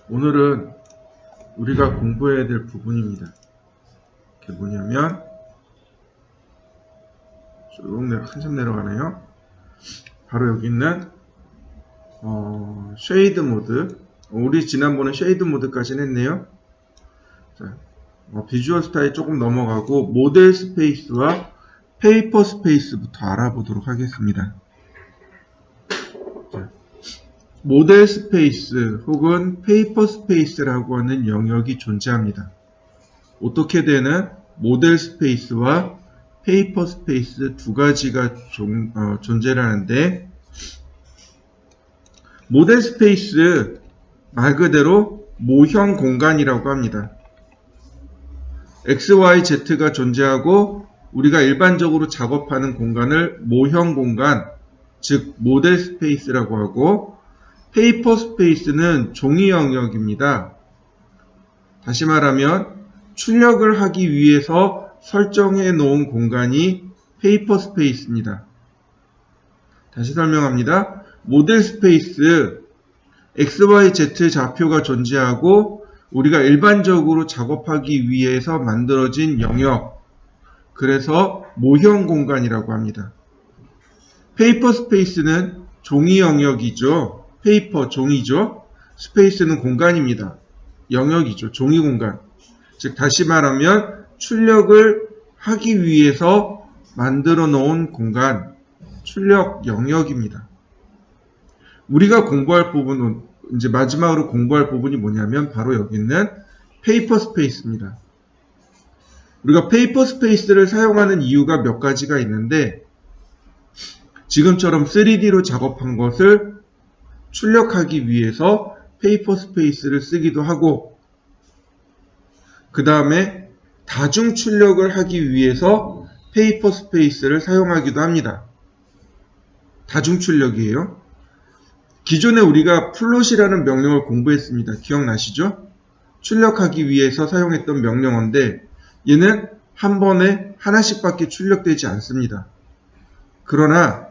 오늘은 우리가 공부해야 될 부분입니다. 이게 뭐냐면 쭉 한참 내려가네요. 바로 여기 있는 쉐이드 모드. 우리 지난번에 쉐이드 모드까지는 했네요. 자, 비주얼 스타일 조금 넘어가고 모델 스페이스와 페이퍼 스페이스부터 알아보도록 하겠습니다. 자, 모델 스페이스 혹은 페이퍼 스페이스라고 하는 영역이 존재합니다. 어떻게 되는 모델 스페이스와 페이퍼 스페이스 두 가지가 존재를 하는데, 모델 스페이스 말 그대로 모형 공간이라고 합니다. X, Y, Z가 존재하고 우리가 일반적으로 작업하는 공간을 모형 공간, 즉 모델 스페이스라고 하고, 페이퍼 스페이스는 종이 영역입니다. 다시 말하면 출력을 하기 위해서 설정해 놓은 공간이 페이퍼 스페이스입니다. 다시 설명합니다. 모델 스페이스, X, Y, Z 좌표가 존재하고 우리가 일반적으로 작업하기 위해서 만들어진 영역, 그래서 모형 공간이라고 합니다. 페이퍼 스페이스는 종이 영역이죠. 페이퍼, 종이죠. 스페이스는 공간입니다. 영역이죠. 종이 공간. 즉 다시 말하면 출력을 하기 위해서 만들어 놓은 공간, 출력 영역입니다. 우리가 공부할 부분은, 이제 마지막으로 공부할 부분이 뭐냐면 바로 여기 있는 페이퍼 스페이스입니다. 우리가 페이퍼 스페이스를 사용하는 이유가 몇 가지가 있는데, 지금처럼 3D로 작업한 것을 출력하기 위해서 페이퍼 스페이스를 쓰기도 하고, 그 다음에 다중 출력을 하기 위해서 페이퍼 스페이스를 사용하기도 합니다. 다중 출력이에요. 기존에 우리가 플롯이라는 명령을 공부했습니다. 기억나시죠? 출력하기 위해서 사용했던 명령어인데 얘는 한 번에 하나씩밖에 출력되지 않습니다. 그러나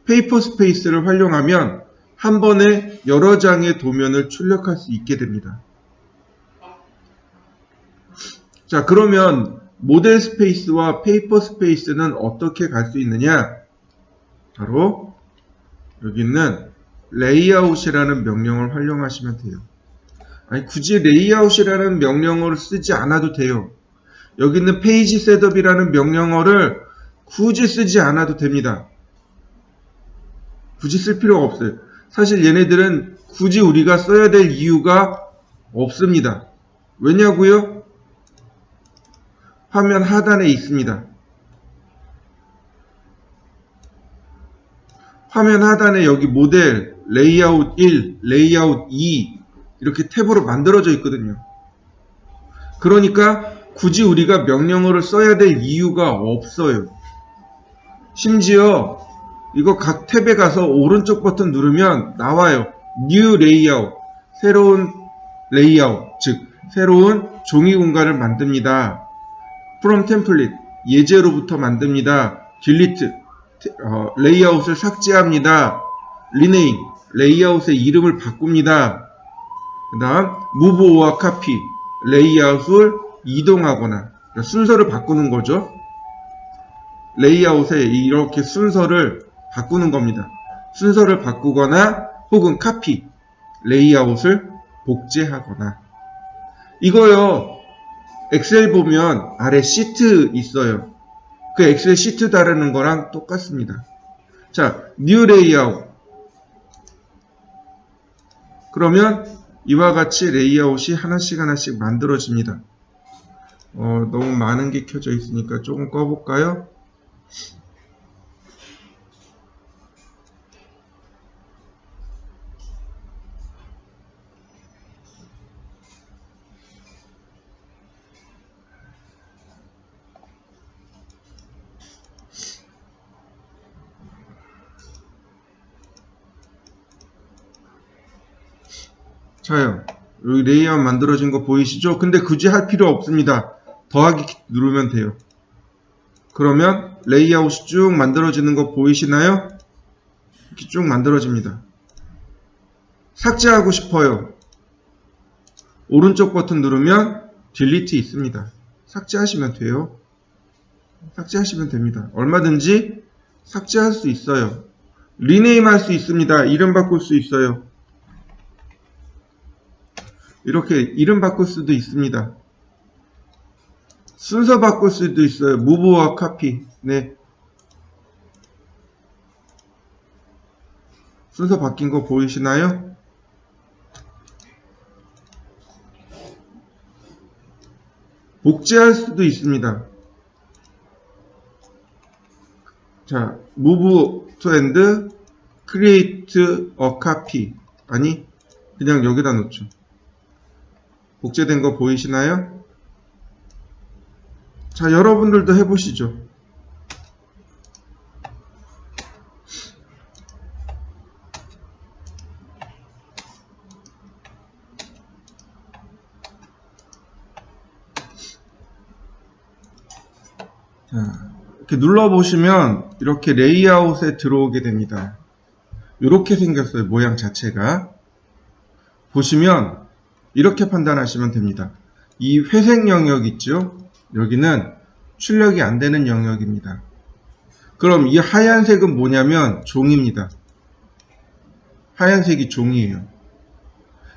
페이퍼 스페이스를 활용하면 한 번에 여러 장의 도면을 출력할 수 있게 됩니다. 자, 그러면 모델 스페이스와 페이퍼 스페이스는 어떻게 갈 수 있느냐? 바로 여기 있는 레이아웃이라는 명령을 활용하시면 돼요. 아니, 굳이 레이아웃이라는 명령어를 쓰지 않아도 돼요. 여기 있는 페이지 셋업이라는 명령어를 굳이 쓰지 않아도 됩니다. 굳이 쓸 필요가 없어요. 사실 얘네들은 굳이 우리가 써야 될 이유가 없습니다. 왜냐고요? 화면 하단에 있습니다. 화면 하단에 여기 모델, 레이아웃 1, 레이아웃 2 이렇게 탭으로 만들어져 있거든요. 그러니까 굳이 우리가 명령어를 써야 될 이유가 없어요. 심지어 이거 각 탭에 가서 오른쪽 버튼 누르면 나와요. New Layout, 새로운 레이아웃, 즉 새로운 종이 공간을 만듭니다. From Template, 예제로부터 만듭니다. Delete, 레이아웃을 삭제합니다. Rename, 레이아웃의 이름을 바꿉니다. 그 다음 Move or Copy, 레이아웃을 이동하거나, 그러니까 순서를 바꾸는 거죠. 레이아웃에 이렇게 순서를 바꾸는 겁니다. 순서를 바꾸거나 혹은 카피, 레이아웃을 복제하거나. 이거요, 엑셀 보면 아래 시트 있어요. 그 엑셀 시트 다루는 거랑 똑같습니다. 자, 뉴 레이아웃. 그러면 이와 같이 레이아웃이 하나씩 하나씩 만들어집니다. 너무 많은 게 켜져 있으니까 조금 꺼볼까요? 자요, 여기 레이아웃 만들어진 거 보이시죠? 근데 굳이 할 필요 없습니다. 더하기 누르면 돼요. 그러면 레이아웃이 쭉 만들어지는 거 보이시나요? 이렇게 쭉 만들어집니다. 삭제하고 싶어요. 오른쪽 버튼 누르면 딜리트 있습니다. 삭제하시면 돼요. 삭제하시면 됩니다. 얼마든지 삭제할 수 있어요. 리네임 할 수 있습니다. 이름 바꿀 수 있어요. 이렇게 이름 바꿀 수도 있습니다. 순서 바꿀 수도 있어요. 무브와 카피. 네. 순서 바뀐 거 보이시나요? 복제할 수도 있습니다. 자, move to and create a copy. 아니, 그냥 여기다 놓죠. 복제된 거 보이시나요? 자, 여러분들도 해보시죠. 자, 이렇게 눌러보시면 이렇게 레이아웃에 들어오게 됩니다. 이렇게 생겼어요. 모양 자체가. 보시면 이렇게 판단하시면 됩니다. 이 회색 영역 있죠? 여기는 출력이 안 되는 영역입니다. 그럼 이 하얀색은 뭐냐면 종입니다. 하얀색이 종이에요.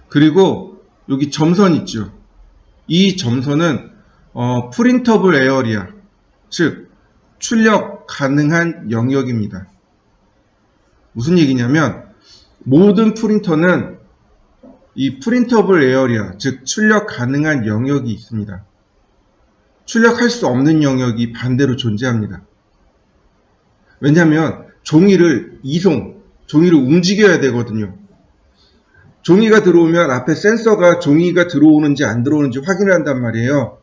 그리고 여기 점선 있죠? 이 점선은 프린터블 에어리아, 즉 출력 가능한 영역입니다. 무슨 얘기냐면 모든 프린터는 이 프린터블 에어리아, 즉 출력 가능한 영역이 있습니다. 출력할 수 없는 영역이 반대로 존재합니다. 왜냐하면 종이를 종이를 움직여야 되거든요. 종이가 들어오면 앞에 센서가 종이가 들어오는지 안 들어오는지 확인을 한단 말이에요.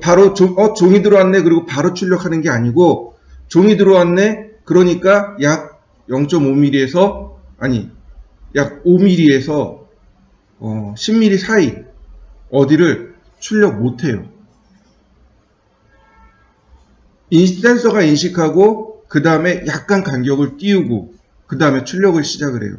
바로 종이 들어왔네 그리고 바로 출력하는 게 아니고 종이 들어왔네 그러니까 약 0.5mm에서 약 5mm에서 10mm 사이 어디를 출력 못해요. 센서가 인식하고 그 다음에 약간 간격을 띄우고 그 다음에 출력을 시작을 해요.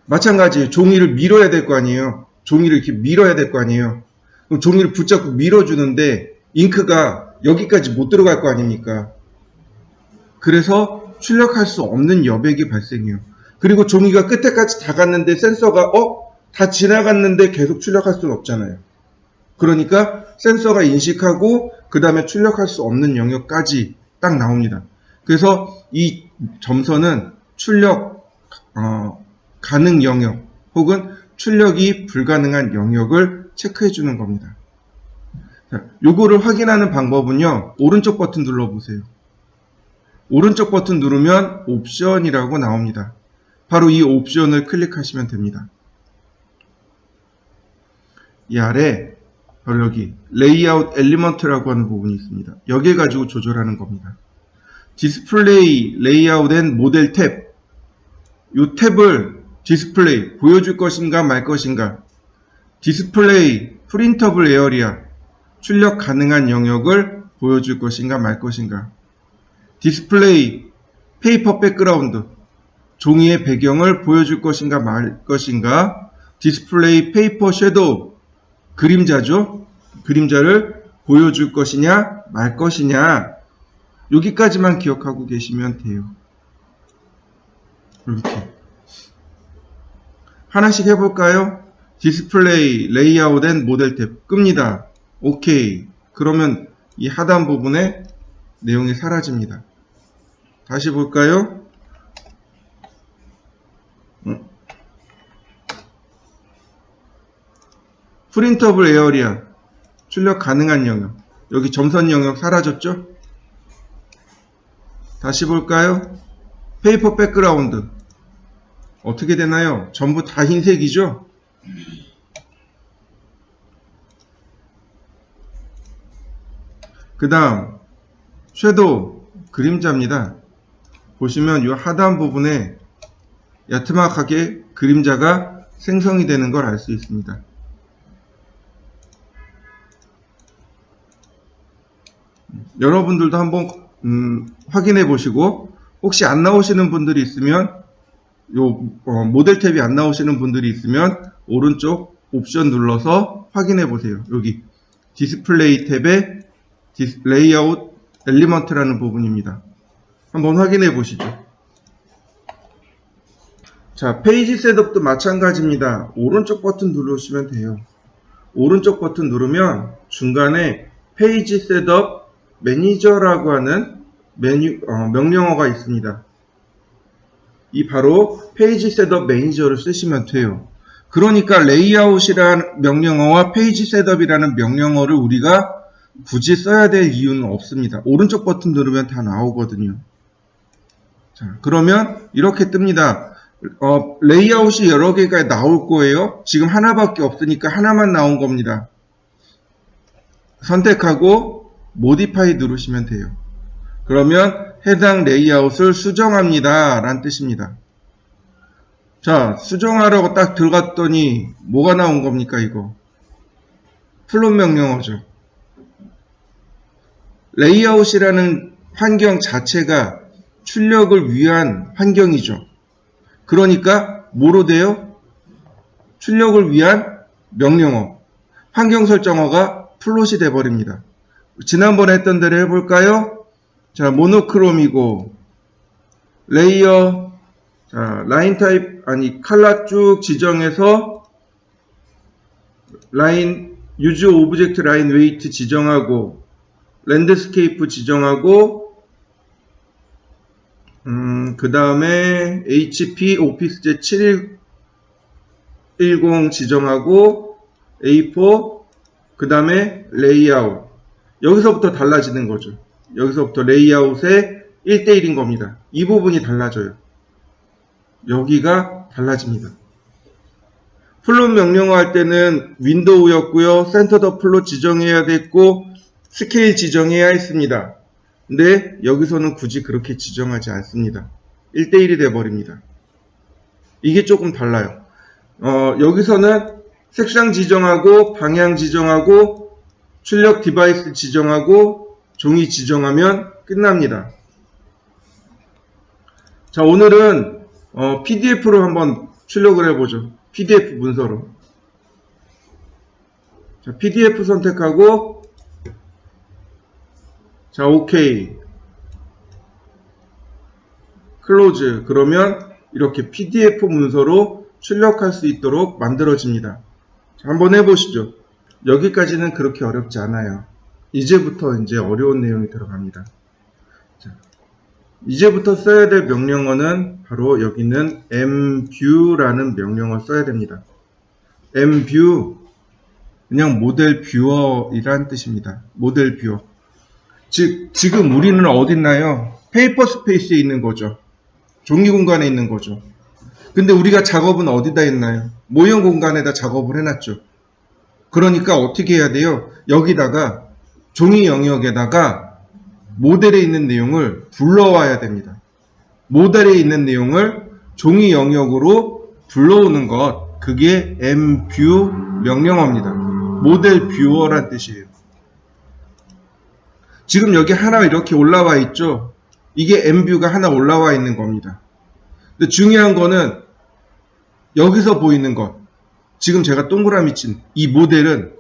마찬가지예요. 종이를 밀어야 될 거 아니에요. 종이를 이렇게 밀어야 될 거 아니에요. 그럼 종이를 붙잡고 밀어주는데 잉크가 여기까지 못 들어갈 거 아닙니까? 그래서 출력할 수 없는 여백이 발생해요. 그리고 종이가 끝에까지 다 갔는데 센서가 다 지나갔는데 계속 출력할 수는 없잖아요. 그러니까 센서가 인식하고 그 다음에 출력할 수 없는 영역까지 딱 나옵니다. 그래서 이 점선은 출력 가능 영역 혹은 출력이 불가능한 영역을 체크해 주는 겁니다. 자, 요거를 확인하는 방법은요. 오른쪽 버튼 눌러보세요. 오른쪽 버튼 누르면 옵션이라고 나옵니다. 바로 이 옵션을 클릭하시면 됩니다. 이 아래 바로 여기 레이아웃 엘리먼트라고 하는 부분이 있습니다. 여기에 가지고 조절하는 겁니다. 디스플레이 레이아웃 앤 모델 탭, 이 탭을 디스플레이 보여줄 것인가 말 것인가, 디스플레이 프린터블 에어리아 출력 가능한 영역을 보여줄 것인가 말 것인가, 디스플레이 페이퍼 백그라운드 종이의 배경을 보여줄 것인가 말 것인가, 디스플레이 페이퍼 섀도우 그림자죠. 그림자를 보여줄 것이냐 말 것이냐, 여기까지만 기억하고 계시면 돼요. 이렇게 하나씩 해볼까요? 디스플레이 레이아웃 앤 모델 탭 끕니다. 오케이. 그러면 이 하단 부분에 내용이 사라집니다. 다시 볼까요? 프린터블 에어리아 출력 가능한 영역, 여기 점선 영역 사라졌죠? 다시 볼까요? 페이퍼 백그라운드 어떻게 되나요? 전부 다 흰색이죠? 그 다음 섀도우 그림자입니다. 보시면 이 하단 부분에 야트막하게 그림자가 생성이 되는 걸 알 수 있습니다. 여러분들도 한번 확인해 보시고, 혹시 안 나오시는 분들이 있으면 모델 탭이 안 나오시는 분들이 있으면 오른쪽 옵션 눌러서 확인해 보세요. 여기 디스플레이 탭에 레이아웃 엘리먼트라는 부분입니다. 한번 확인해 보시죠. 자, 페이지 셋업도 마찬가지입니다. 오른쪽 버튼 누르시면 돼요. 오른쪽 버튼 누르면 중간에 페이지 셋업 매니저라고 하는 명령어가 있습니다. 이 바로 페이지 셋업 매니저를 쓰시면 돼요. 그러니까 레이아웃이라는 명령어와 페이지 셋업이라는 명령어를 우리가 굳이 써야 될 이유는 없습니다. 오른쪽 버튼 누르면 다 나오거든요. 자, 그러면 이렇게 뜹니다. 레이아웃이 여러 개가 나올 거예요. 지금 하나밖에 없으니까 하나만 나온 겁니다. 선택하고 모디파이 누르시면 돼요. 그러면 해당 레이아웃을 수정합니다 라는 뜻입니다. 자, 수정하라고 딱 들어갔더니 뭐가 나온 겁니까 이거? 플롯 명령어죠. 레이아웃이라는 환경 자체가 출력을 위한 환경이죠. 그러니까 뭐로 돼요? 출력을 위한 명령어, 환경 설정어가 플롯이 돼버립니다. 지난번에 했던 대로 해볼까요? 자, 모노크롬이고 레이어, 자, 라인 타입, 컬러 쭉 지정해서 라인, 유즈 오브젝트 라인 웨이트 지정하고 랜드스케이프 지정하고 그 다음에 HP 오피스젯 7110 지정하고 A4 그 다음에 레이아웃 여기서부터 달라지는 거죠. 여기서부터 레이아웃의 1대1인 겁니다. 이 부분이 달라져요. 여기가 달라집니다. 플롯 명령어 할 때는 윈도우였고요. 센터 더 플롯 지정해야 됐고 스케일 지정해야 했습니다. 근데 여기서는 굳이 그렇게 지정하지 않습니다. 1대1이 돼버립니다. 이게 조금 달라요. 여기서는 색상 지정하고 방향 지정하고 출력 디바이스 지정하고 종이 지정하면 끝납니다. 자, 오늘은 PDF로 한번 출력을 해보죠. PDF 문서로. 자, PDF 선택하고 자, 오케이. 클로즈. 그러면 이렇게 PDF 문서로 출력할 수 있도록 만들어집니다. 자, 한번 해보시죠. 여기까지는 그렇게 어렵지 않아요. 이제부터 이제 어려운 내용이 들어갑니다. 자, 이제부터 써야 될 명령어는 바로 여기는 mview라는 명령어 써야 됩니다. mview, 그냥 모델 뷰어이란 뜻입니다. 모델 뷰어. 즉, 지금 우리는 어디 있나요? 페이퍼 스페이스에 있는 거죠. 종이 공간에 있는 거죠. 근데 우리가 작업은 어디다 했나요? 모형 공간에다 작업을 해놨죠. 그러니까 어떻게 해야 돼요? 여기다가 종이 영역에다가 모델에 있는 내용을 불러와야 됩니다. 모델에 있는 내용을 종이 영역으로 불러오는 것, 그게 mview 명령어입니다. 모델 뷰어란 뜻이에요. 지금 여기 하나 이렇게 올라와 있죠. 이게 mview가 하나 올라와 있는 겁니다. 근데 중요한 거는 여기서 보이는 것, 지금 제가 동그라미 친 이 모델은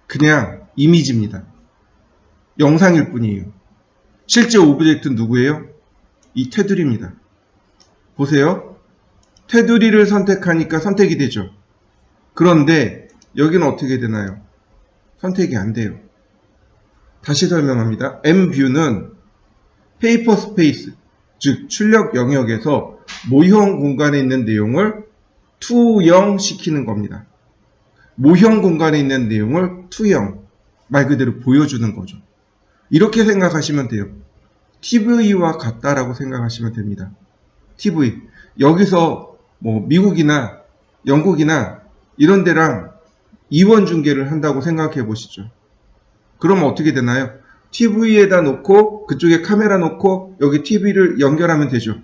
그냥 이미지입니다. 영상일 뿐이에요. 실제 오브젝트는 누구예요? 이 테두리입니다. 보세요. 테두리를 선택하니까 선택이 되죠. 그런데 여기는 어떻게 되나요? 선택이 안 돼요. 다시 설명합니다. mview는 페이퍼 스페이스, 즉 출력 영역에서 모형 공간에 있는 내용을 투영 시키는 겁니다. 모형 공간에 있는 내용을 투영, 말 그대로 보여주는 거죠. 이렇게 생각하시면 돼요. TV와 같다라고 생각하시면 됩니다. TV. 여기서 뭐 미국이나 영국이나 이런 데랑 이원 중계를 한다고 생각해 보시죠. 그러면 어떻게 되나요? TV에다 놓고 그쪽에 카메라 놓고 여기 TV를 연결하면 되죠.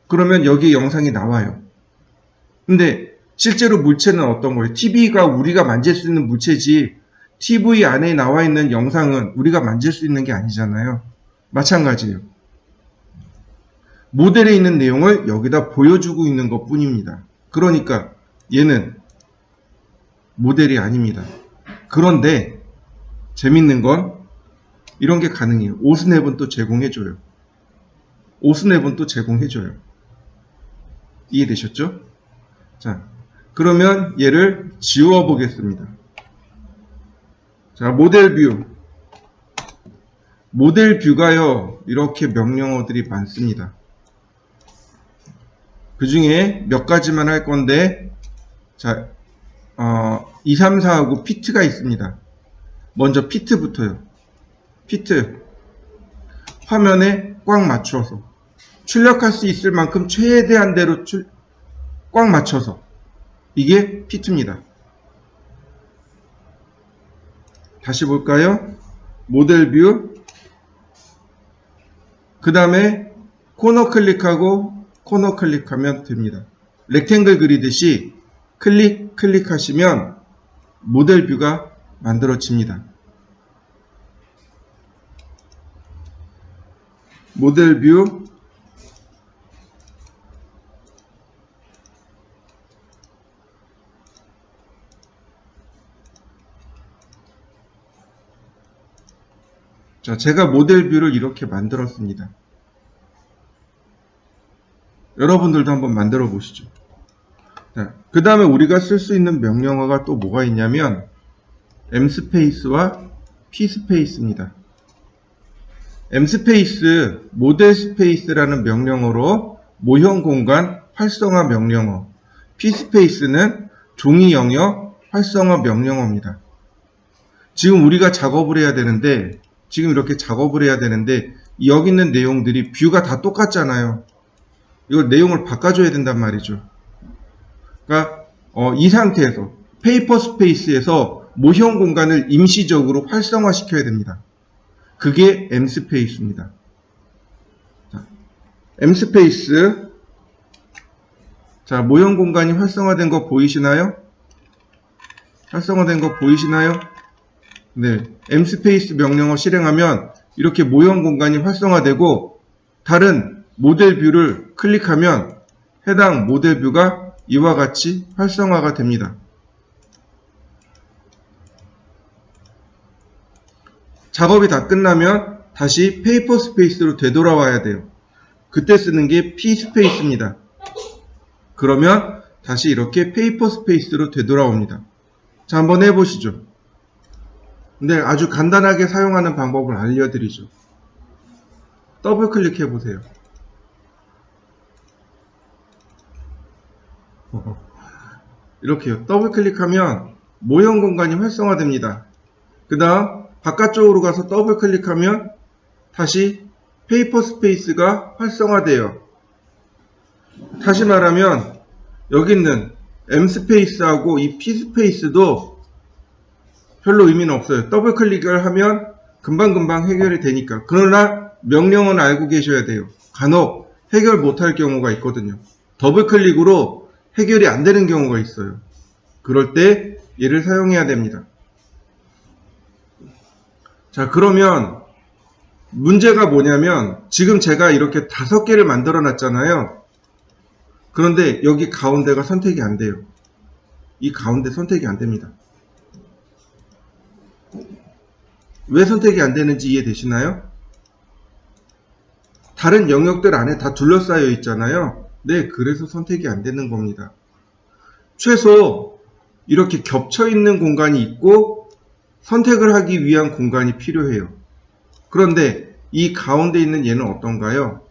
그러면 여기 영상이 나와요. 근데 실제로 물체는 어떤 거예요? TV가 우리가 만질 수 있는 물체지 TV 안에 나와 있는 영상은 우리가 만질 수 있는 게 아니잖아요. 마찬가지예요. 모델에 있는 내용을 여기다 보여주고 있는 것 뿐입니다. 그러니까 얘는 모델이 아닙니다. 그런데 재밌는 건 이런 게 가능해요. 오스냅은 또 제공해줘요. 오스냅은 또 제공해줘요. 이해되셨죠? 자, 그러면 얘를 지워 보겠습니다. 자, 모델 뷰. 모델 뷰가요, 이렇게 명령어들이 많습니다. 그 중에 몇 가지만 할 건데, 자, 2, 3, 4하고 피트가 있습니다. 먼저 피트부터요. 피트. 화면에 꽉 맞춰서. 출력할 수 있을 만큼 최대한대로 꽉 맞춰서. 이게 피트입니다. 다시 볼까요? 모델 뷰. 그 다음에 코너 클릭하고 코너 클릭하면 됩니다. 렉탱글 그리듯이 클릭하시면 모델 뷰가 만들어집니다. 모델 뷰. 자, 제가 모델 뷰를 이렇게 만들었습니다. 여러분들도 한번 만들어 보시죠. 그 다음에 우리가 쓸 수 있는 명령어가 또 뭐가 있냐면 mspace와 pspace입니다. mspace, 모델 스페이스라는 명령어로 모형 공간 활성화 명령어, pspace는 종이 영역 활성화 명령어입니다. 지금 우리가 작업을 해야 되는데, 지금 이렇게 작업을 해야 되는데 여기 있는 내용들이 뷰가 다 똑같잖아요. 이걸 내용을 바꿔줘야 된단 말이죠. 그러니까 이 상태에서 페이퍼 스페이스에서 모형 공간을 임시적으로 활성화 시켜야 됩니다. 그게 mspace입니다. mspace. 자, 모형 공간이 활성화된 거 보이시나요? 활성화된 거 보이시나요? 네, mspace 명령어 실행하면 이렇게 모형 공간이 활성화되고 다른 모델 뷰를 클릭하면 해당 모델 뷰가 이와 같이 활성화가 됩니다. 작업이 다 끝나면 다시 페이퍼 스페이스로 되돌아와야 돼요. 그때 쓰는 게 pspace입니다. 그러면 다시 이렇게 페이퍼 스페이스로 되돌아옵니다. 자, 한번 해보시죠. 근데 아주 간단하게 사용하는 방법을 알려드리죠. 더블 클릭해 보세요. 이렇게요. 더블 클릭하면 모형 공간이 활성화됩니다. 그 다음 바깥쪽으로 가서 더블 클릭하면 다시 페이퍼 스페이스가 활성화돼요. 다시 말하면 여기 있는 mspace하고 이 pspace도 별로 의미는 없어요. 더블 클릭을 하면 금방금방 해결이 되니까. 그러나 명령은 알고 계셔야 돼요. 간혹 해결 못할 경우가 있거든요. 더블 클릭으로 해결이 안 되는 경우가 있어요. 그럴 때 얘를 사용해야 됩니다. 자, 그러면 문제가 뭐냐면 지금 제가 이렇게 5개를 만들어 놨잖아요. 그런데 여기 가운데가 선택이 안 돼요. 이 가운데 선택이 안 됩니다. 왜 선택이 안 되는지 이해되시나요? 다른 영역들 안에 다 둘러싸여 있잖아요. 네, 그래서 선택이 안 되는 겁니다. 최소 이렇게 겹쳐 있는 공간이 있고 선택을 하기 위한 공간이 필요해요. 그런데 이 가운데 있는 얘는 어떤가요?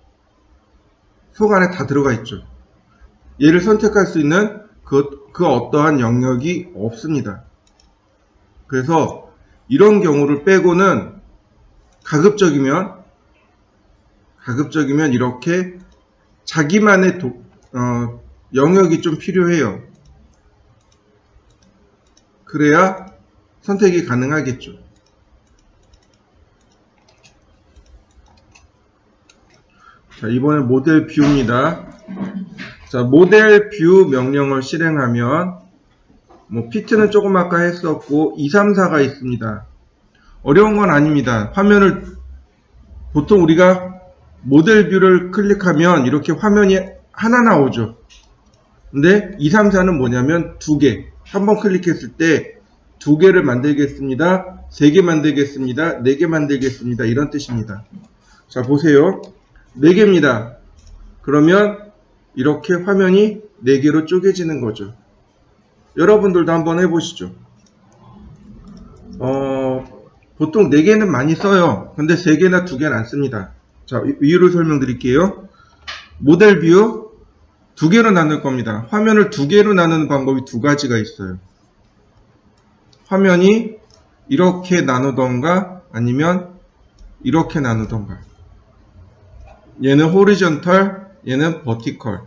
속 안에 다 들어가 있죠. 얘를 선택할 수 있는 그 어떠한 영역이 없습니다. 그래서 이런 경우를 빼고는 가급적이면 이렇게 자기만의 영역이 좀 필요해요. 그래야 선택이 가능하겠죠. 자, 이번에 모델 뷰입니다. 자, 모델 뷰 명령을 실행하면 피트는 조금 아까 했었고 2, 3, 4가 있습니다. 어려운 건 아닙니다. 화면을 보통 우리가 모델 뷰를 클릭하면 이렇게 화면이 하나 나오죠. 근데 2, 3, 4는 뭐냐면 2개. 한번 클릭했을 때 2개를 만들겠습니다. 3개 만들겠습니다. 4개 만들겠습니다. 이런 뜻입니다. 자, 보세요. 4개입니다. 그러면 이렇게 화면이 4개로 쪼개지는 거죠. 여러분들도 한번 해보시죠. 보통 4개는 많이 써요. 근데 3개나 2개는 안 씁니다. 자, 이유를 설명드릴게요. 모델 뷰 2개로 나눌 겁니다. 화면을 2개로 나누는 방법이 2가지가 있어요. 화면이 이렇게 나누던가 아니면 이렇게 나누던가. 얘는 호리존털, 얘는 버티컬.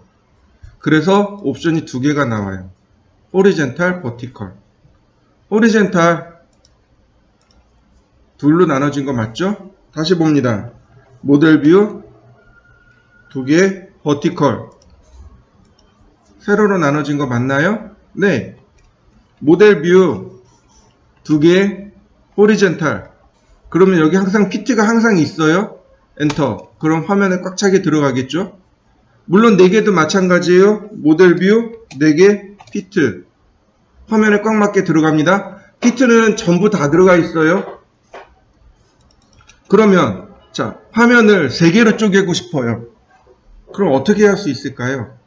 그래서 옵션이 2개가 나와요. 호리젠탈, 버티컬. 호리젠탈 둘로 나눠진 거 맞죠? 다시 봅니다. 모델 뷰 2개, 버티컬. 세로로 나눠진 거 맞나요? 네. 모델 뷰 2개, 호리젠탈. 그러면 여기 항상 피트가 항상 있어요. 엔터. 그럼 화면에 꽉 차게 들어가겠죠? 물론 4개도 마찬가지예요. 모델 뷰 4개, 피트. 화면에 꽉 맞게 들어갑니다. 피트는 전부 다 들어가 있어요. 그러면 자, 화면을 3개로 쪼개고 싶어요. 그럼 어떻게 할 수 있을까요?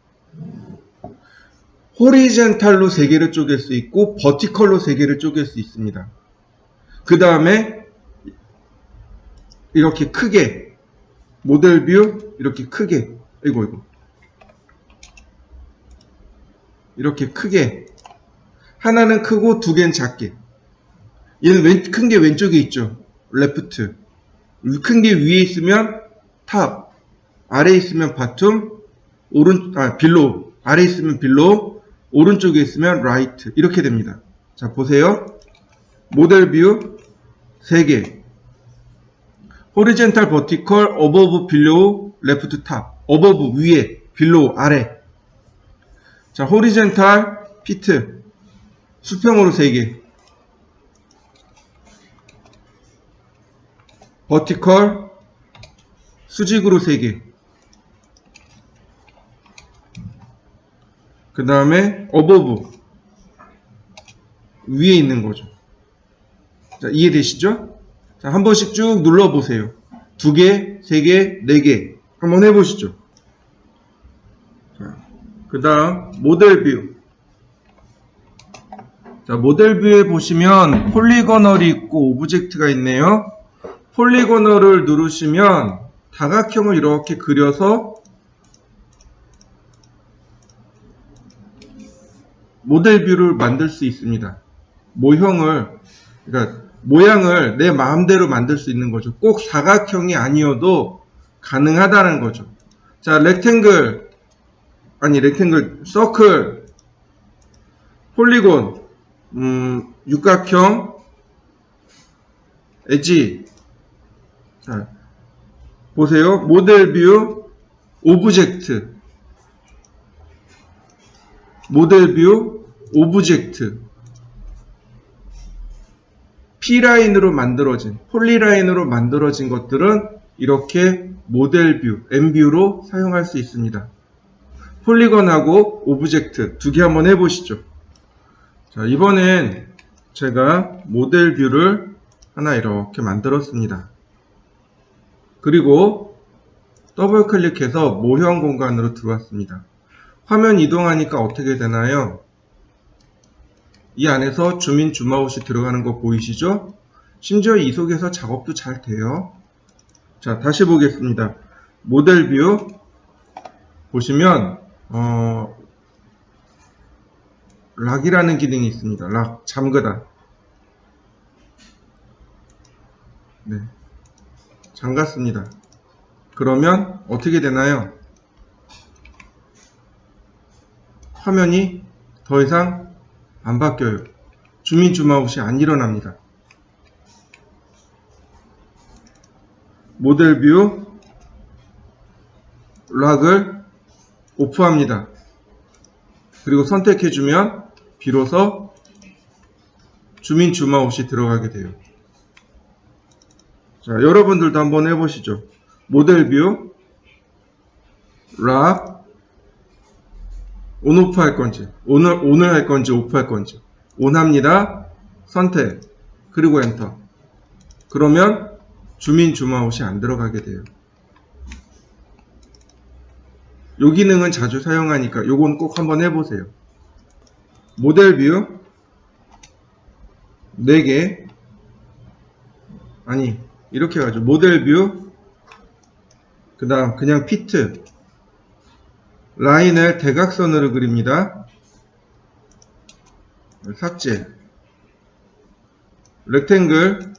호리젠탈로 3개를 쪼갤 수 있고 버티컬로 3개를 쪼갤 수 있습니다. 그 다음에 이렇게 크게 모델 뷰 이렇게 크게 이거 이렇게 크게 하나는 크고 2개는 작게. 얘는 큰 게 왼쪽에 있죠. 레프트. 큰 게 위에 있으면 탑, 아래에 있으면 바텀, 빌로우. 아래에 있으면 빌로우, 오른쪽에 있으면 라이트. 이렇게 됩니다. 자, 보세요. 모델 뷰 3개. 호리젠탈, 버티컬, 어버브, 빌로우, 레프트, 탑. 어버브 위에, 빌로우 아래. 자, 호리젠탈, 피트. 수평으로 3개. 버티컬, 수직으로 3개. 그 다음에 어버브 위에 있는 거죠. 자, 이해되시죠? 자, 한 번씩 쭉 눌러보세요. 2개, 3개, 4개 한번 해보시죠. 그 다음 모델 뷰. 자, 모델 뷰에 보시면 폴리거널이 있고 오브젝트가 있네요. 폴리거널을 누르시면 다각형을 이렇게 그려서 모델 뷰를 만들 수 있습니다. 그러니까 모양을 내 마음대로 만들 수 있는 거죠. 꼭 사각형이 아니어도 가능하다는 거죠. 자, 서클, 폴리곤, 육각형, 엣지. 자, 보세요. 모델 뷰, 오브젝트. 모델 뷰, 오브젝트. P라인으로 만들어진, 폴리라인으로 만들어진 것들은 이렇게 모델 뷰, M뷰로 사용할 수 있습니다. 폴리건하고 오브젝트 2개 한번 해보시죠. 자, 이번엔 제가 모델 뷰를 하나 이렇게 만들었습니다. 그리고 더블 클릭해서 모형 공간으로 들어왔습니다. 화면 이동하니까 어떻게 되나요? 이 안에서 줌인 줌아웃이 들어가는 거 보이시죠? 심지어 이 속에서 작업도 잘 돼요. 자, 다시 보겠습니다. 모델 뷰 보시면 락이라는 기능이 있습니다. 락, 잠그다. 네, 잠갔습니다. 그러면 어떻게 되나요? 화면이 더 이상 안 바뀌어요. 줌인 줌아웃이 안 일어납니다. 모델 뷰 락을 오프합니다. 그리고 선택해주면 비로소 줌인 줌아웃이 들어가게 돼요. 자, 여러분들도 한번 해보시죠. 모델 뷰 락 온 오프 할 건지, 오늘 할 건지, 오프 할 건지. 온합니다. 선택. 그리고 엔터. 그러면 줌인 줌아웃이 안 들어가게 돼요. 이 기능은 자주 사용하니까 요건 꼭 한번 해보세요. 모델 뷰 4개. 아니, 이렇게 가죠. 모델 뷰, 그 다음 그냥 피트. 라인을 대각선으로 그립니다. 삭제. 렉탱글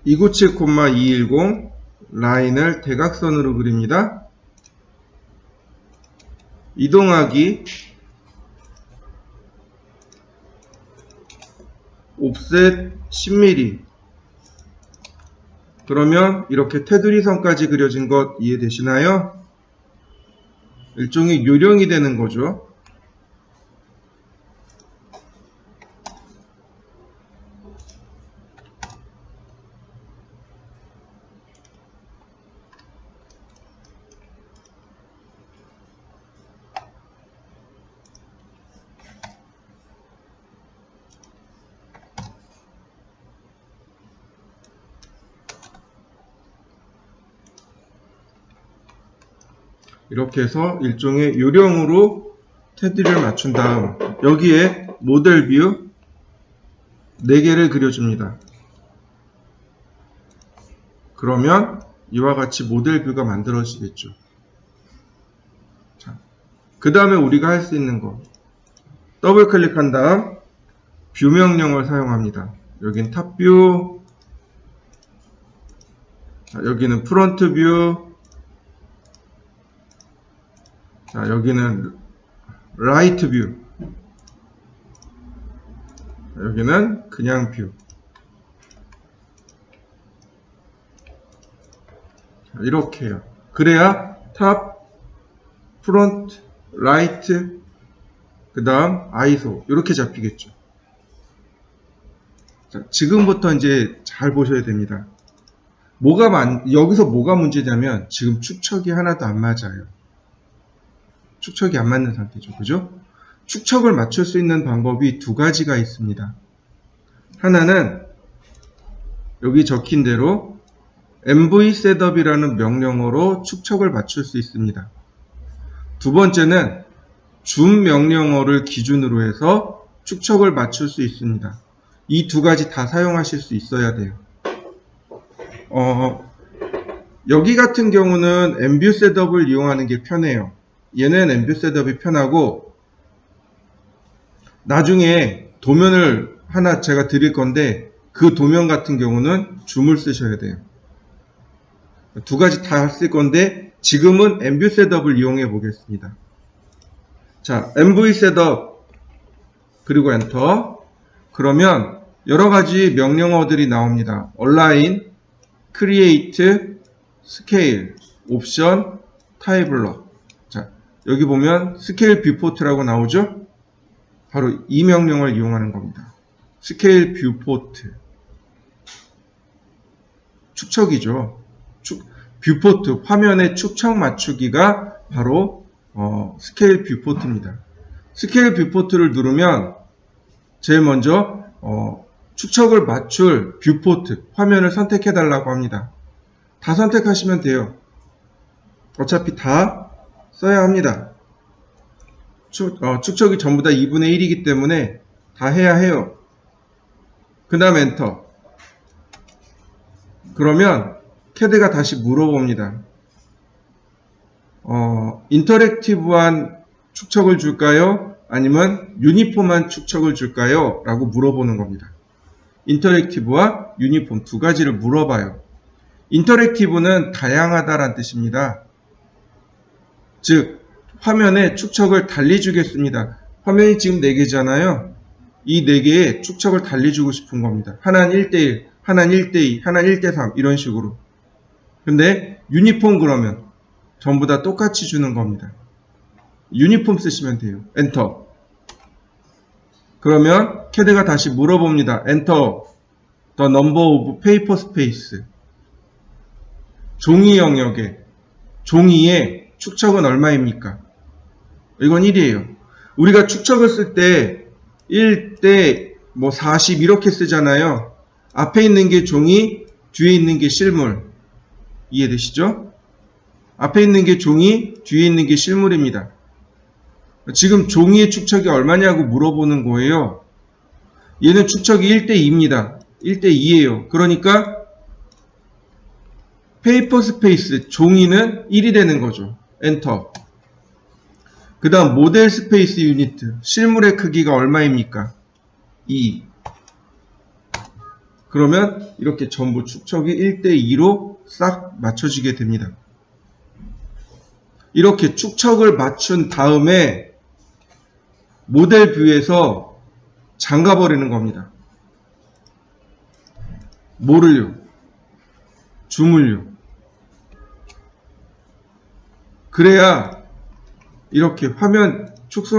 297,210 라인을 대각선으로 그립니다. 이동하기 옵셋 10mm. 그러면 이렇게 테두리 선까지 그려진 것 이해되시나요? 일종의 요령이 되는 거죠. 이렇게 해서 일종의 요령으로 테두리를 맞춘 다음 여기에 모델 뷰 4개를 그려줍니다. 그러면 이와 같이 모델 뷰가 만들어지겠죠. 그 다음에 우리가 할 수 있는 거, 더블 클릭한 다음 뷰 명령을 사용합니다. 여긴 탑 뷰, 여기는 프론트 뷰, 자, 여기는 라이트 뷰, 여기는 그냥 뷰. 자, 이렇게 해요. 그래야 탑, 프론트, 라이트, 그 다음 아이소 이렇게 잡히겠죠. 자, 지금부터 이제 잘 보셔야 됩니다. 여기서 뭐가 문제냐면 지금 축척이 하나도 안 맞아요. 축척이 안 맞는 상태죠. 그죠? 축척을 맞출 수 있는 방법이 2가지가 있습니다. 하나는 여기 적힌 대로 mvsetup이라는 명령어로 축척을 맞출 수 있습니다. 두 번째는 줌 명령어를 기준으로 해서 축척을 맞출 수 있습니다. 이 2가지 다 사용하실 수 있어야 돼요. 여기 같은 경우는 mvsetup을 이용하는 게 편해요. 얘는 mvsetup이 편하고 나중에 도면을 하나 제가 드릴 건데 그 도면 같은 경우는 줌을 쓰셔야 돼요. 2가지 다 쓸 건데 지금은 mvsetup을 이용해 보겠습니다. 자, mvsetup 그리고 엔터. 그러면 여러가지 명령어들이 나옵니다. align, create, scale, 옵션, 타이블러. 자, 여기 보면 스케일 뷰포트라고 나오죠? 바로 이 명령을 이용하는 겁니다. 스케일 뷰포트. 축척이죠. 뷰포트, 화면의 축척 맞추기가 바로 스케일 뷰포트입니다. 스케일 뷰포트를 누르면 제일 먼저 축척을 맞출 뷰포트, 화면을 선택해 달라고 합니다. 다 선택하시면 돼요. 어차피 다 써야 합니다. 축척이 전부 다 2분의 1이기 때문에 다 해야 해요. 그 다음 엔터. 그러면 캐드가 다시 물어봅니다. 인터랙티브한 축척을 줄까요? 아니면 유니폼한 축척을 줄까요? 라고 물어보는 겁니다. 인터랙티브와 유니폼 2가지를 물어봐요. 인터랙티브는 다양하다란 뜻입니다. 즉 화면에 축척을 달리 주겠습니다. 화면이 지금 4개잖아요. 이 4개에 축척을 달리 주고 싶은 겁니다. 하나는 1대1, 하나는 1대2, 하나는 1대3 이런 식으로. 근데 유니폼 그러면 전부 다 똑같이 주는 겁니다. 유니폼 쓰시면 돼요. 엔터. 그러면 캐드가 다시 물어봅니다. 엔터. The number of paper space. 종이 영역에 종이의 축척은 얼마입니까? 이건 1이에요. 우리가 축척을 쓸 때 1대 40 이렇게 쓰잖아요. 앞에 있는 게 종이, 뒤에 있는 게 실물. 이해되시죠? 앞에 있는 게 종이, 뒤에 있는 게 실물입니다. 지금 종이의 축척이 얼마냐고 물어보는 거예요. 얘는 축척이 1대2입니다. 1대2예요. 그러니까 페이퍼 스페이스, 종이는 1이 되는 거죠. 엔터. 그 다음 모델 스페이스 유니트, 실물의 크기가 얼마입니까? 2. 그러면 이렇게 전부 축척이 1대2로 싹 맞춰지게 됩니다. 이렇게 축척을 맞춘 다음에 모델 뷰에서 잠가버리는 겁니다. 뭐를요? 줌을요. 그래야 이렇게 화면 축소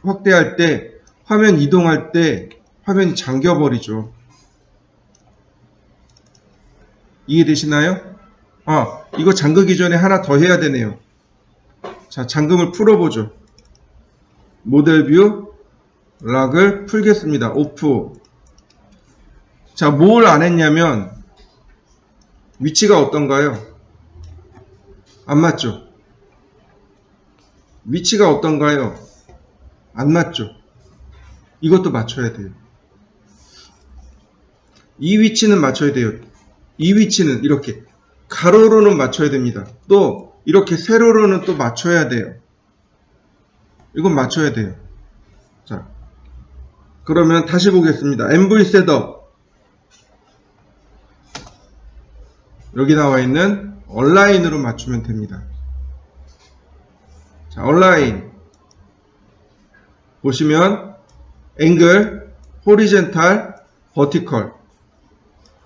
확대할 때, 화면 이동할 때 화면이 잠겨버리죠. 이해되시나요? 이거 잠그기 전에 하나 더 해야 되네요. 자, 잠금을 풀어보죠. 모델 뷰, 락을 풀겠습니다. 오프. 자, 뭘 안 했냐면, 위치가 어떤가요? 안 맞죠? 위치가 어떤가요? 안 맞죠? 이것도 맞춰야 돼요. 이 위치는 맞춰야 돼요. 이 위치는 이렇게 가로로는 맞춰야 됩니다. 또 이렇게 세로로는 또 맞춰야 돼요. 이건 맞춰야 돼요. 자, 그러면 다시 보겠습니다. MV 셋업. 여기 나와 있는 얼라인으로 맞추면 됩니다. 자, 얼라인 보시면 앵글, 호리젠탈, 버티컬,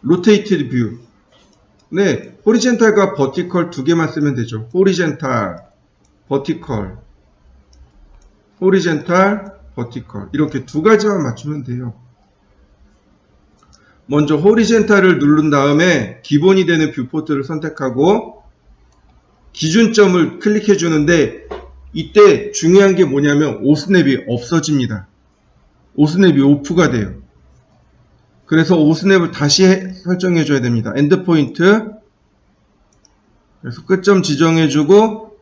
로테이티드 뷰. 네, 호리젠탈과 버티컬 두 개만 쓰면 되죠. 호리젠탈, 버티컬, 호리젠탈, 버티컬. 이렇게 두 가지만 맞추면 돼요. 먼저 호리젠탈을 누른 다음에 기본이 되는 뷰포트를 선택하고 기준점을 클릭해 주는데, 이때 중요한 게 뭐냐면 오스냅이 없어집니다. 오스냅이 오프가 돼요. 그래서 오스냅을 다시 설정해 줘야 됩니다. 엔드포인트, 그래서 끝점 지정해 주고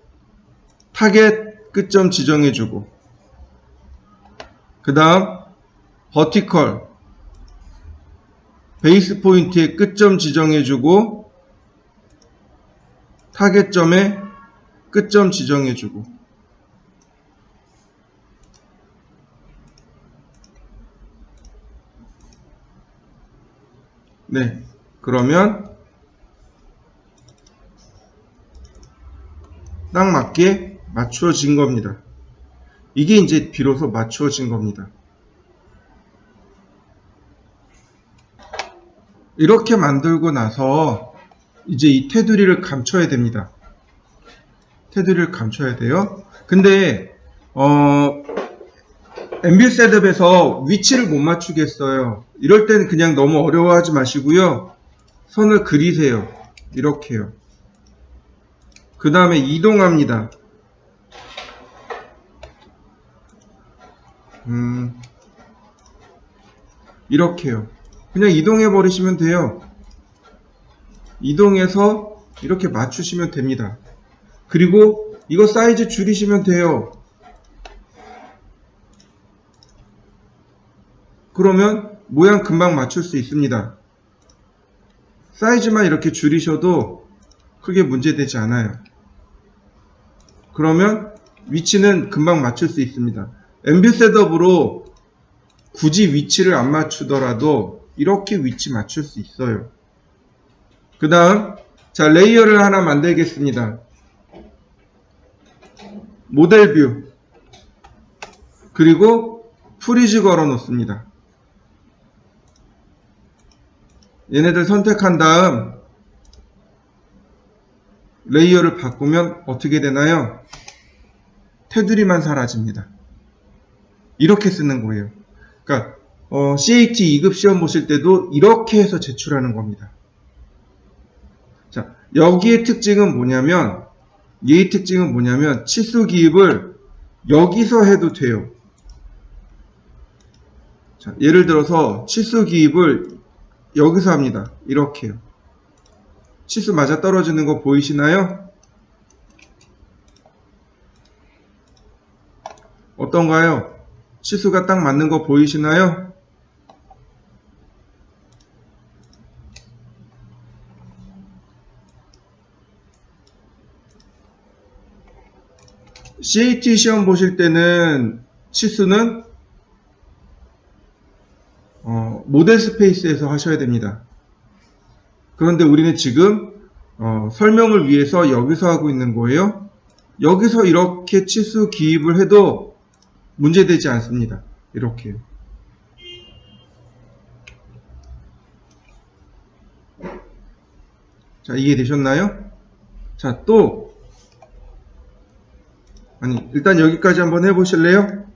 타겟 끝점 지정해 주고, 그 다음 버티컬 베이스 포인트의 끝점 지정해 주고 타겟점에 끝점 지정해 주고, 네, 그러면 딱 맞게 맞추어진 겁니다. 이게 이제 비로소 맞추어진 겁니다. 이렇게 만들고 나서 이제 이 테두리를 감춰야 됩니다. 테두리를 감춰야 돼요. 근데 앰뷸 셋업에서 위치를 못 맞추겠어요. 이럴 때는 그냥 너무 어려워하지 마시고요. 선을 그리세요. 이렇게요. 그 다음에 이동합니다. 이렇게요. 그냥 이동해 버리시면 돼요. 이동해서 이렇게 맞추시면 됩니다. 그리고 이거 사이즈 줄이시면 돼요. 그러면 모양 금방 맞출 수 있습니다. 사이즈만 이렇게 줄이셔도 크게 문제되지 않아요. 그러면 위치는 금방 맞출 수 있습니다. 앰뷸 셋업으로 굳이 위치를 안 맞추더라도 이렇게 위치 맞출 수 있어요. 그 다음, 자, 레이어를 하나 만들겠습니다. 모델 뷰, 그리고 프리즈 걸어 놓습니다. 얘네들 선택한 다음 레이어를 바꾸면 어떻게 되나요? 테두리만 사라집니다. 이렇게 쓰는 거예요. 그러니까 CAT 2급 시험 보실 때도 이렇게 해서 제출하는 겁니다. 자, 여기의 특징은 뭐냐면, 얘의 특징은 뭐냐면 치수 기입을 여기서 해도 돼요. 자, 예를 들어서 치수 기입을 여기서 합니다. 이렇게요. 치수 맞아 떨어지는 거 보이시나요? 어떤가요? 치수가 딱 맞는 거 보이시나요? CAT 시험 보실 때는 치수는 모델 스페이스에서 하셔야 됩니다. 그런데 우리는 지금 설명을 위해서 여기서 하고 있는 거예요. 여기서 이렇게 치수 기입을 해도 문제되지 않습니다. 이렇게. 자, 이해되셨나요? 자, 또 일단 여기까지 한번 해보실래요?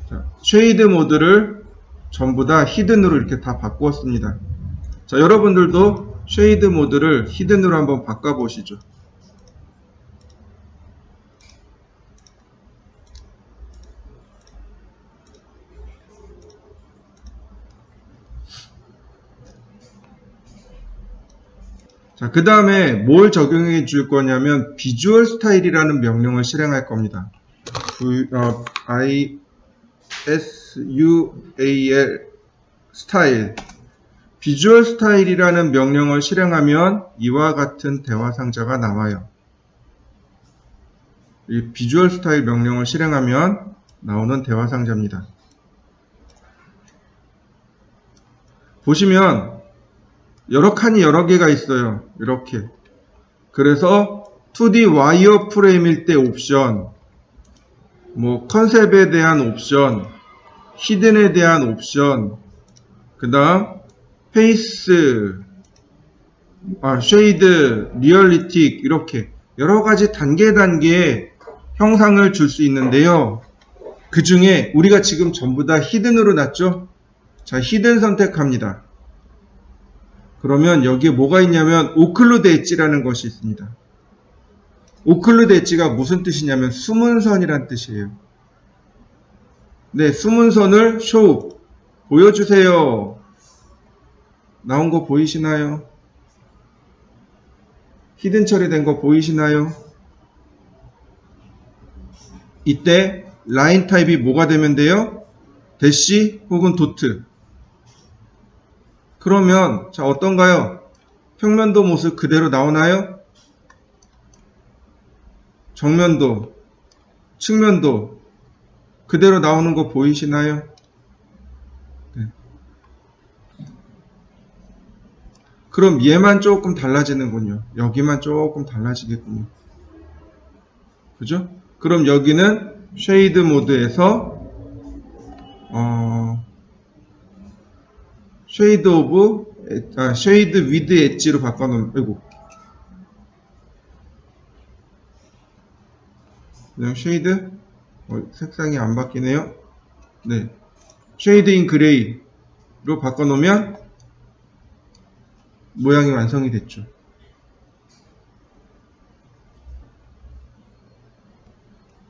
자, 쉐이드 모드를 전부 다 히든으로 이렇게 다 바꾸었습니다. 자, 여러분들도 쉐이드 모드를 히든으로 한번 바꿔보시죠. 자, 그 다음에 뭘 적용해 줄 거냐면 비주얼 스타일이라는 명령을 실행할 겁니다. ISUAL 스타일. 비주얼 스타일이라는 명령을 실행하면 이와 같은 대화 상자가 나와요. 이 비주얼 스타일 명령을 실행하면 나오는 대화 상자입니다. 보시면 여러 칸이 여러 개가 있어요. 이렇게. 그래서 2D 와이어 프레임일 때 옵션, 컨셉에 대한 옵션, 히든에 대한 옵션, 그 다음 페이스, 쉐이드, 리얼리틱 이렇게 여러 가지 단계의 형상을 줄 수 있는데요. 그 중에 우리가 지금 전부 다 히든으로 놨죠? 자, 히든 선택합니다. 그러면 여기에 뭐가 있냐면 오클루드 엣지라는 것이 있습니다. 오클루드 엣지가 무슨 뜻이냐면 숨은 선이란 뜻이에요. 네, 숨은 선을 쇼 보여주세요. 나온 거 보이시나요? 히든 처리된 거 보이시나요? 이때 라인 타입이 뭐가 되면 돼요? 대시 혹은 도트. 그러면 자, 어떤가요? 평면도 모습 그대로 나오나요? 정면도, 측면도 그대로 나오는 거 보이시나요? 네. 그럼 얘만 조금 달라지는군요. 여기만 조금 달라지겠군요. 그죠? 그럼 여기는 쉐이드 모드에서 쉐이드 위드 엣지로 바꿔놓으면, 그냥 쉐이드, 색상이 안 바뀌네요. 네. 쉐이드 인 그레이로 바꿔놓으면 모양이 완성이 됐죠.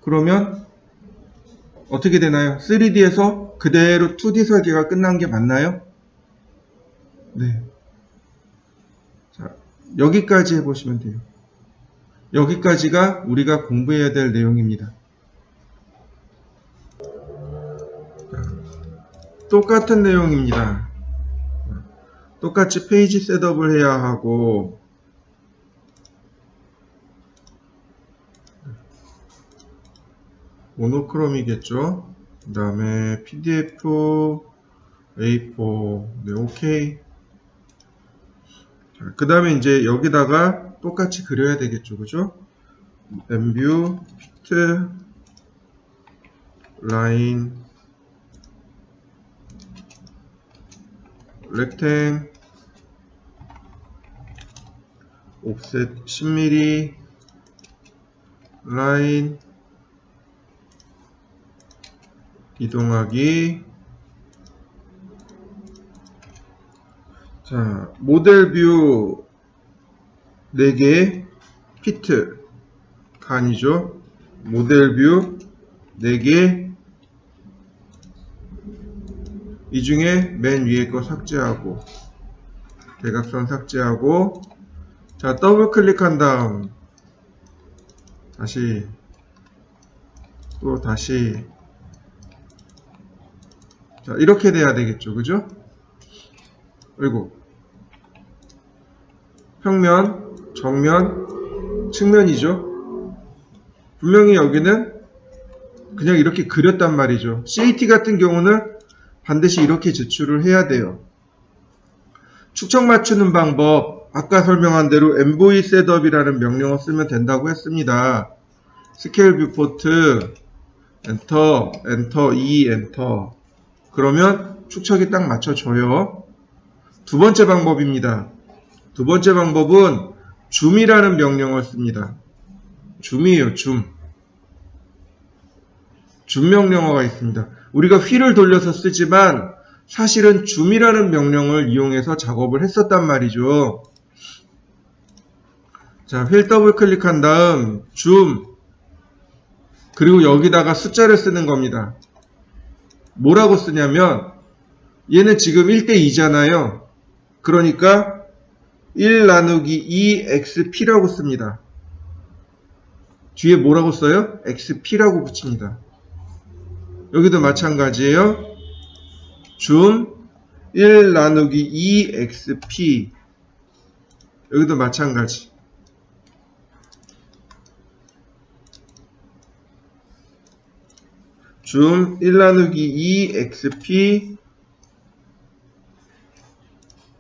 그러면 어떻게 되나요? 3D에서 그대로 2D 설계가 끝난 게 맞나요? 네. 자, 여기까지 해보시면 돼요. 여기까지가 우리가 공부해야 될 내용입니다. 똑같은 내용입니다. 똑같이 페이지 셋업을 해야 하고, 모노크롬이겠죠. 그 다음에 PDF, A4, 네, OK. 그 다음에 이제 여기다가 똑같이 그려야 되겠죠. 그죠? 엠뷰, 피트, 라인, 렉탱, 옵셋 10mm, 라인, 이동하기. 자, 모델 뷰 4개, 피트, 간이죠. 모델 뷰 4개, 이 중에 맨 위에 거 삭제하고, 대각선 삭제하고, 자, 더블 클릭한 다음, 다시, 또 다시, 자, 이렇게 돼야 되겠죠. 그죠? 그리고, 평면, 정면, 측면이죠. 분명히 여기는 그냥 이렇게 그렸단 말이죠. CAT 같은 경우는 반드시 이렇게 제출을 해야 돼요. 축척 맞추는 방법, 아까 설명한 대로 envoy setup이라는 명령어 쓰면 된다고 했습니다. 스케일 뷰포트, 엔터, 엔터, 엔터. 그러면 축척이 딱 맞춰져요. 두 번째 방법입니다. 두 번째 방법은 줌이라는 명령어를 씁니다. 줌이에요, 줌. 줌 명령어가 있습니다. 우리가 휠을 돌려서 쓰지만 사실은 줌이라는 명령을 이용해서 작업을 했었단 말이죠. 자, 휠 더블 클릭한 다음 줌, 그리고 여기다가 숫자를 쓰는 겁니다. 뭐라고 쓰냐면 얘는 지금 1대2잖아요. 그러니까 1 나누기 2xp라고 씁니다. 뒤에 뭐라고 써요? xp라고 붙입니다. 여기도 마찬가지예요. 줌 1 나누기 2xp, 여기도 마찬가지. 줌 1 나누기 2xp,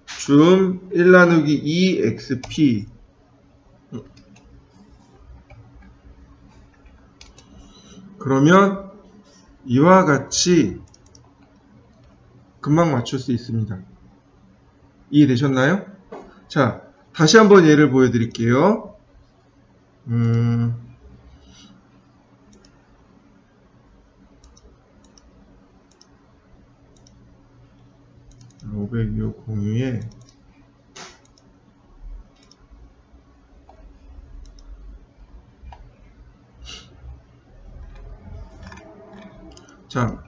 줌 1 나누기 2xp. 그러면 이와 같이 금방 맞출 수 있습니다. 이해되셨나요? 자, 다시 한번 예를 보여드릴게요. 506 공유에 자,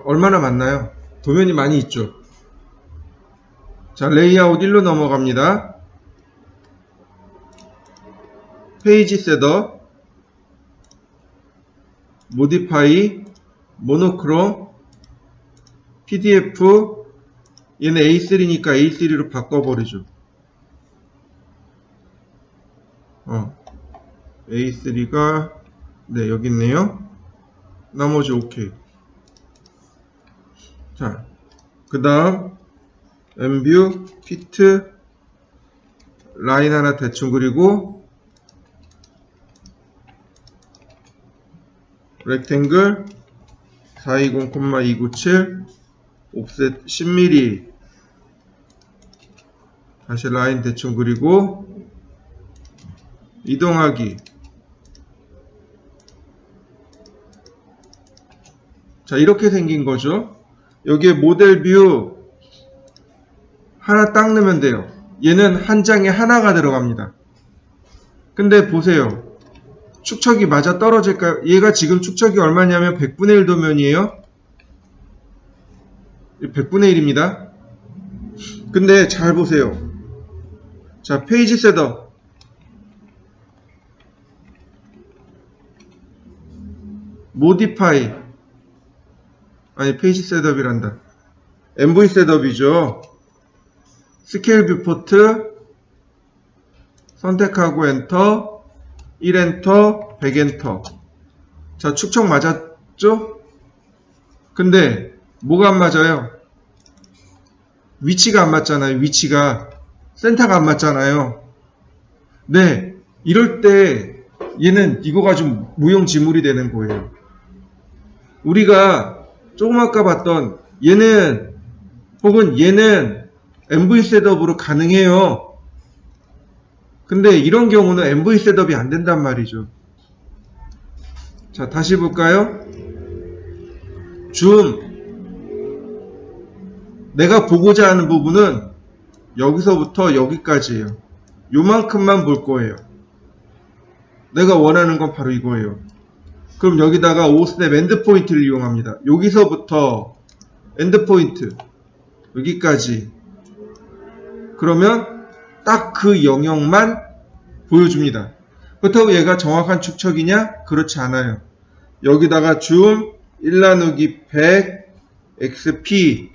얼마나 많나요? 도면이 많이 있죠. 자, 레이아웃 1로 넘어갑니다. 페이지 셋업, 모디파이, 모노크롬, PDF, 얘는 A3니까 A3로 바꿔버리죠. A3가 네, 여기 있네요. 나머지 오케이. 자, 그 다음 엠뷰, 피트, 라인 하나 대충 그리고 렉탱글 420,297 옵셋 10mm, 다시 라인 대충 그리고 이동하기. 자, 이렇게 생긴 거죠. 여기에 모델 뷰 하나 딱 넣으면 돼요. 얘는 한 장에 하나가 들어갑니다. 근데 보세요. 축척이 맞아 떨어질까요? 얘가 지금 축척이 얼마냐면 100분의 1 도면이에요. 100분의 1입니다. 근데 잘 보세요. 자, 페이지 셋업. 모디파이. 아니, 페이지 셋업이란다. MV 셋업이죠. 스케일 뷰포트 선택하고 엔터, 1엔터, 100엔터. 자, 축척 맞았죠? 근데 뭐가 안 맞아요? 위치가 안 맞잖아요. 위치가 센터가 안 맞잖아요. 네, 이럴 때 얘는 이거 가지고 무용지물이 되는 거예요. 우리가 조금 아까 봤던 얘는 혹은 얘는 MV 셋업으로 가능해요. 근데 이런 경우는 MV 셋업이 안 된단 말이죠. 자, 다시 볼까요? 줌. 내가 보고자 하는 부분은 여기서부터 여기까지예요. 요만큼만 볼 거예요. 내가 원하는 건 바로 이거예요. 그럼 여기다가 5스텝 엔드 포인트를 이용합니다. 여기서부터 엔드포인트 여기까지. 그러면 딱 그 영역만 보여줍니다. 그렇다고 얘가 정확한 축척이냐? 그렇지 않아요. 여기다가 줌 1 나누기 100 xp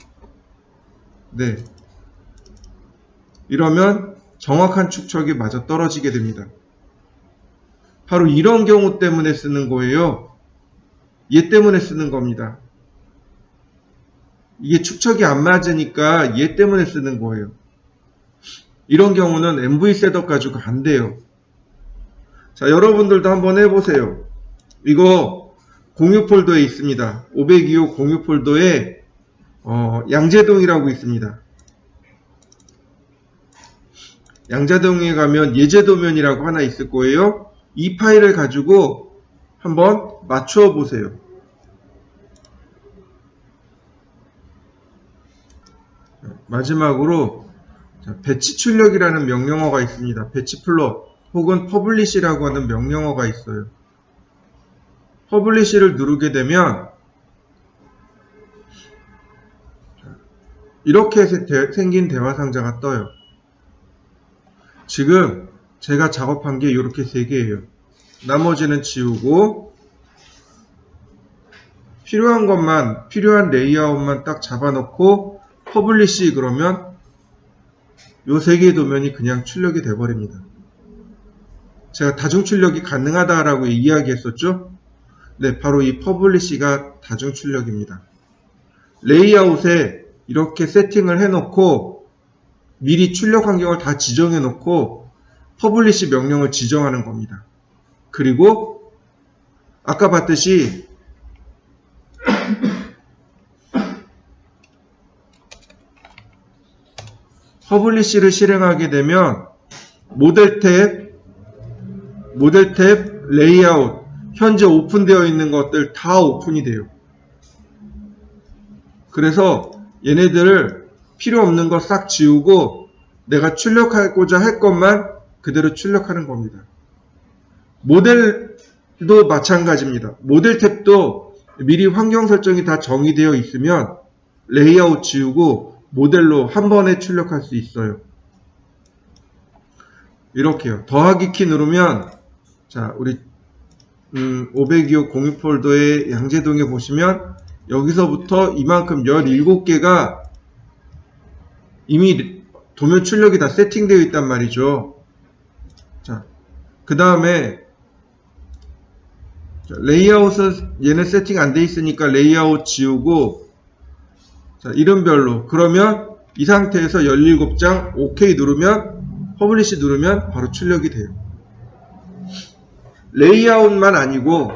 네, 이러면 정확한 축척이 맞아 떨어지게 됩니다. 바로 이런 경우 때문에 쓰는 거예요. 얘 때문에 쓰는 겁니다. 이게 축척이 안 맞으니까 얘 때문에 쓰는 거예요. 이런 경우는 MV 셋업 가지고 안 돼요. 자, 여러분들도 한번 해보세요. 이거 공유 폴더에 있습니다. 502호 공유 폴더에 양재동이라고 있습니다. 양재동에 가면 예제도면이라고 하나 있을 거예요. 이 파일을 가지고 한번 맞추어 보세요. 마지막으로 배치 출력이라는 명령어가 있습니다. 배치 플롯 혹은 퍼블리시라고 하는 명령어가 있어요. 퍼블리시를 누르게 되면 이렇게 생긴 대화 상자가 떠요. 지금 제가 작업한 게 이렇게 3개예요. 나머지는 지우고 필요한 것만, 필요한 레이아웃만 딱 잡아놓고 퍼블리시 그러면 요 3개의 도면이 그냥 출력이 돼버립니다. 제가 다중 출력이 가능하다라고 이야기했었죠? 네, 바로 이 퍼블리시가 다중 출력입니다. 레이아웃에 이렇게 세팅을 해놓고 미리 출력 환경을 다 지정해 놓고 퍼블리시 명령을 지정하는 겁니다. 그리고 아까 봤듯이 퍼블리시를 실행하게 되면 모델 탭, 레이아웃, 현재 오픈되어 있는 것들 다 오픈이 돼요. 그래서 얘네들을 필요 없는 거 싹 지우고 내가 출력하고자 할 것만 그대로 출력하는 겁니다. 모델도 마찬가지입니다. 모델 탭도 미리 환경 설정이 다 정의되어 있으면 레이아웃 지우고 모델로 한 번에 출력할 수 있어요. 이렇게요. 더하기 키 누르면 자, 우리 502호 공유 폴더의 양재동에 보시면 여기서부터 이만큼 17개가 이미 도면 출력이 다 세팅되어 있단 말이죠. 자, 그 다음에 레이아웃은 얘는 세팅 안 돼 있으니까 레이아웃 지우고 자, 이름별로 그러면 이 상태에서 17장 OK 누르면 퍼블리시 누르면 바로 출력이 돼요. 레이아웃만 아니고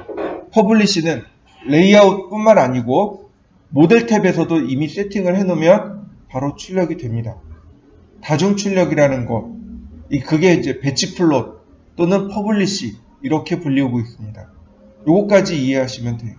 퍼블리시는 레이아웃 뿐만 아니고 모델 탭에서도 이미 세팅을 해 놓으면 바로 출력이 됩니다. 다중 출력이라는 것, 그게 이제 배치 플롯 또는 퍼블리시 이렇게 불리우고 있습니다. 요거까지 이해하시면 돼요.